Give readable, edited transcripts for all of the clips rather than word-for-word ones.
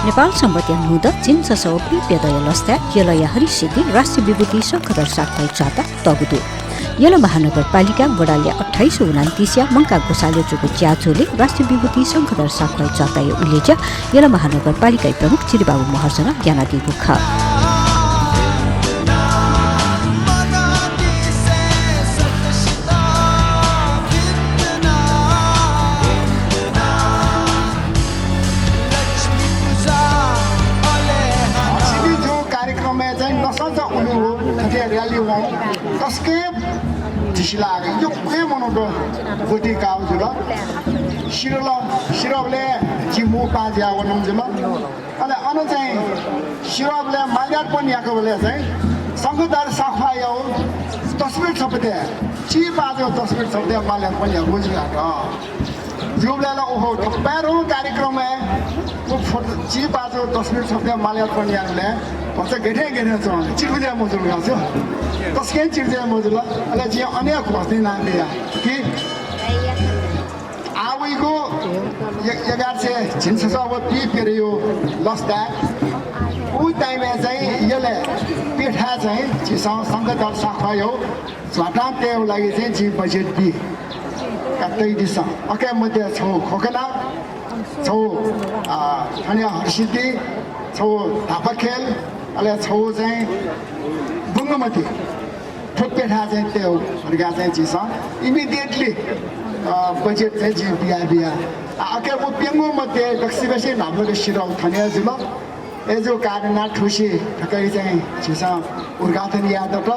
नेपाल सम्बन्धी हुँदा चिन ससो पिपेदय लस्ता यलया हरिसिद्धि राष्ट्रिय विभूति शङ्खधर साथै चाता तगुदु यला महानगरपालिका वडाल्या 2829 मंका गोसाले चोको च्याचोले राष्ट्रिय विभूति शङ्खधर साथै चाता उल्लेख्य यला महानगरपालिका प्रमुख चिरबाबु Maharjan ज्ञानादि गुखा Taske disilaga yo kwe mono do goti kaw jula shirole jimu pa ja wonam jula ale ano chai shirole maljat pon yakole chai sangudar sakha yo tasbir chapde chi pa jo tasbir chapde maljat pon ya bujla ga जुबलेला ओहो पैरो कार्यक्रम है वो जी बाजो तस्वीर छपे मालिया पन्याले पछ गेठे गेठे छ चिरुजे मजुल गाछ तस्के चिरुजे मजुल अले जे अनेक बस्ने नाम दिया कि आवेको यगार से जिन्स सब पी फेरियो लस्दा उ टाइम चाहिँ यले पेठा चाहिँ जिसँग संगठन शाखा यो स्वाटा तेउ लागि चाहिँ जी बजेट बी कतै दिशा ओके मध्ये छौ खोकला छौ थानिया हर्षिति छौ धापाखेल अले छौ चाहिँ बुङ्गमती ठोकपेठा चाहिँ त्यो हर्गा चाहिँ जिस इमिडिएटली बजेट चाहिँ जी बिया ओके म पेंगु मध्ये लक्ष्मीबसी नामले सिराउ थानिया जुल एजो कारणा ठुसी ठकै चाहिँ जिस उर्गाथन याद त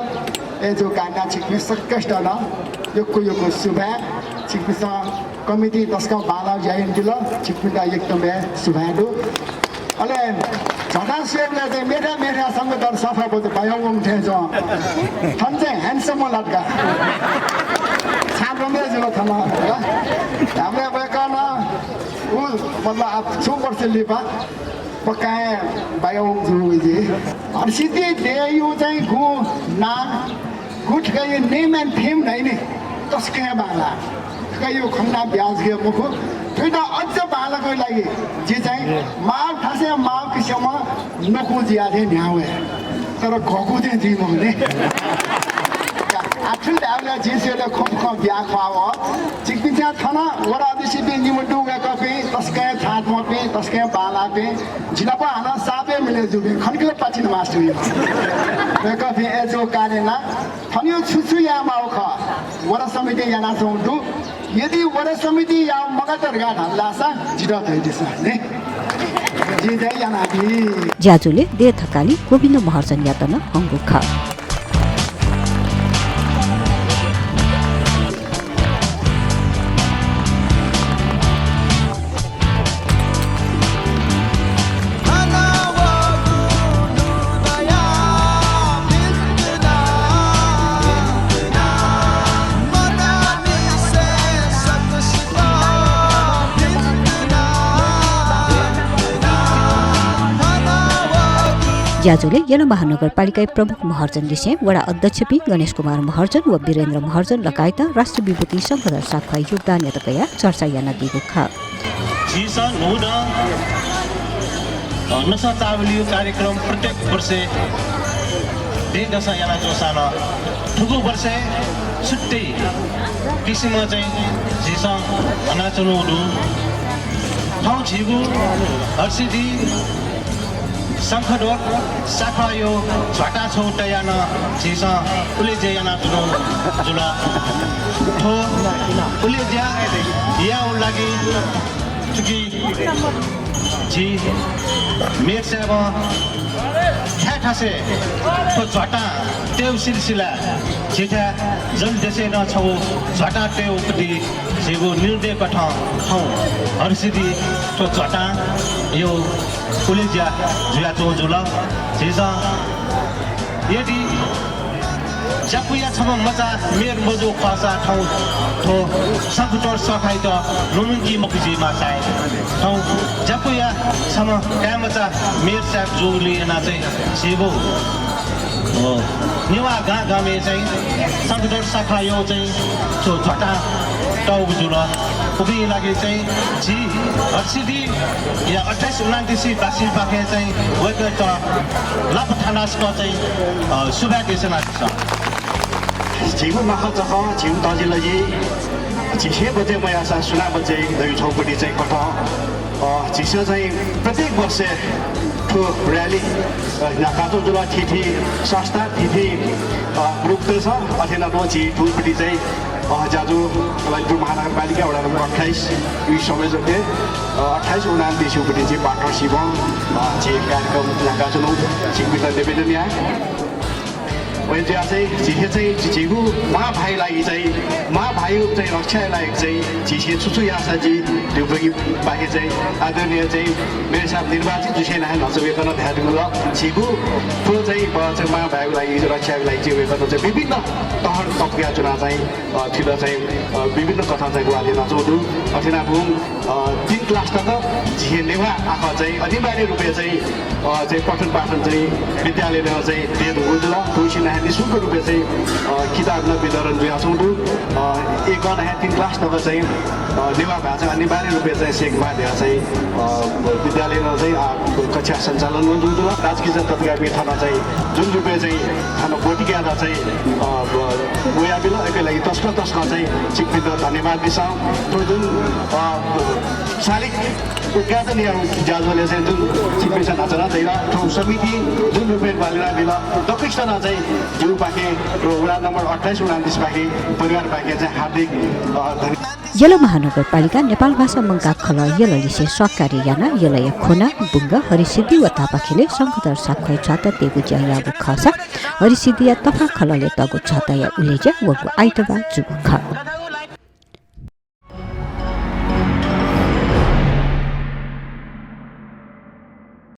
एजो कारणा छिक्ने सकष्ट न योको सुभा चिकपिसा कमिटी तस्का बाला जाइन दिल चिकपिता एकदम सुभाडु अले झटा सेवले चाहिँ मेरा संगठन सफा बो पायौं थे जो थन चाहिँ ह्यान्डसम लटका छाप्रो मे जुल थला हामीले बकाना उ मतलब आप 6 वर्ष लिपा पकाए बायौं जुइजे हर्षिति देयु चाहिँ गु ना गुठ गए नेम एन्ड फेम हैन तस्के बाला कयो खन्ना ब्याज गयो मुखु फेटा अझ बालको लागि जे चाहिँ माव ठासे माव किसमा नखु जिया थे न्यावे तर घकु थे जी मने आठुल दावला जेसेले खम ब्या खाव चिकपिचा थाना वडा दिसिबे निमटु गकपे तस्के छात मपे तस्के बालापे जिलापा हाना साबे मिले जुबे खनके पाचिन मास्टर गकपे एजो कारेना थनियो छुछु या माव ख वडा समिति याना छौंदु यदि वडा समिति या मगतर गाठ हल्लासा जिरा थैदिसा ने जे जाइ याना बि ज्याजुले दे थकाली गोविन्द महर्जन यातन अंगुखा ज्याजुले यला महानगरपालिका प्रमुख महर्जन लिसे वडा अध्यक्ष पी गणेश कुमार महर्जन व वीरेन्द्र महर्जन लगायत राष्ट्रिय विभूति शङ्खधर साथै योगदान यतकया चर्चा याना दिगु खा जीसन हुँदा नशा चावलियो कार्यक्रम प्रत्येक वर्ष दे दशा याना जोसान ठुगु वर्ष छुट्टै किसिममा चाहिँ जीसन अनाचनो हुनु ठाउँ छिगु हर्षिदी शङ्खधर शाखा यो झटा छौटा याना झिसा उलेजे याना जुला ठो उलेज्या या लागि चुकी जी मेर सेवा ठासे तो झटा तेउ सिलसिला जिथा जल देशे न छौ झटा तेउ पति जेगो निर्दय कथा हौ हर्षिदी तो झटा यो पुलिसिया जुया चो जुला जिसा यदि जापुया छम मजा मेर मजो खासा ठाउँ थो सकुटर सखाइ त रुनुकी मकुजी माछाइ ठाउँ जापुया छम कामचा मेर साप जोली एना चाहिँ सेबो निवा गामे चाहिँ सकुटर सखायो चाहिँ छो झटा टाउ जुला पुग्ने लागि चाहिँ जी हर्सिदी या 28-29 बासी पाखे चाहिँ वेक त लाप थानासको चाहिँ शुभाकामना छ 지금 나가자가 지금 따질러지 지시에 버제 뭐야사 수나 버제 너희 초보디 제 거터 지셔자이 प्रत्येक वर्ष तो रैली नाकातो जुला थिथि सस्ता थिथि ग्रुप त छ अथेना नोची ठुलपटी चाहिँ जाजु ललितपुर महानगरपालिका वडा नम्बर 28 यी संयोजकले 28 29 उपति चाहिँ पार्टनरशिप जे कार्यक्रम नाकातो सिंगित निवेदन यहाँ वैद्य चाहिँ जिहे चाहिँ जिगु महाभाइलाई चाहिँ महाभाइ चाहिँ रक्षालाई चाहिँ जिहे छुछु यासाजी देउबगी बाहे चाहिँ आदरणीय चाहिँ मेरो साथ निर्वाचित जुसे नाहे नचवेकन ध्यान दिनु ल जिगु तो चाहिँ महाभाइलाई रक्षालाई चाहिँ वेकन चाहिँ विभिन्न तहर तत्त्व चुनाव चाहिँ थिल चाहिँ विभिन्न कथा चाहिँ गुवाले नचौदु अथेना भूम 3 क्लास तक जिहे नेवा आखा चाहिँ अनिवार्य रूपले चाहिँ पठन पाठन चाहिँ विद्यालयमा चाहिँ दिनु हुँदैन तुलसी निःशुल्क रूपले चाहिँ किताब वितरण गरिरहेछौँ एक गण 3 क्लास तक चाहिँ नेवा भाषा अनिवार्य रूपले चाहिँ सेकमा दिएर चाहिँ विद्यालयमा चाहिँ कक्षा सञ्चालन गर्नु राजकीय जनताका थाना चाहिँ जुन रूपले चाहिँ थाना बोटिका चाहिँ गोया बिल एकै लागि तस्क चाहिँ सिक्कित धन्यवाद दिन्छ त्यो जुन शालिक उद्घाटन या जाजले चाहिँ जुन सिक्किसा नाचना चाहिँ ठो समिति जुन रूपले बालिरा बिल दक्षिणा चाहिँ जिउ पाखे र वडा नम्बर 28 29 पाखे परिवार पाखे चाहिँ हार्दिक धन्यवाद यलो महानगरपालिका नेपाल भाषा मंगा खल यललिसे सहकारी याना यलय खोना बुंगा हरिसिद्धि व तापाखेले संगदर साखै छाता तेगु ज्यायाबु खसा हरिसिद्धि या तफा खलले तगु छाता या उलेजा वगु आइतबा जुगु ख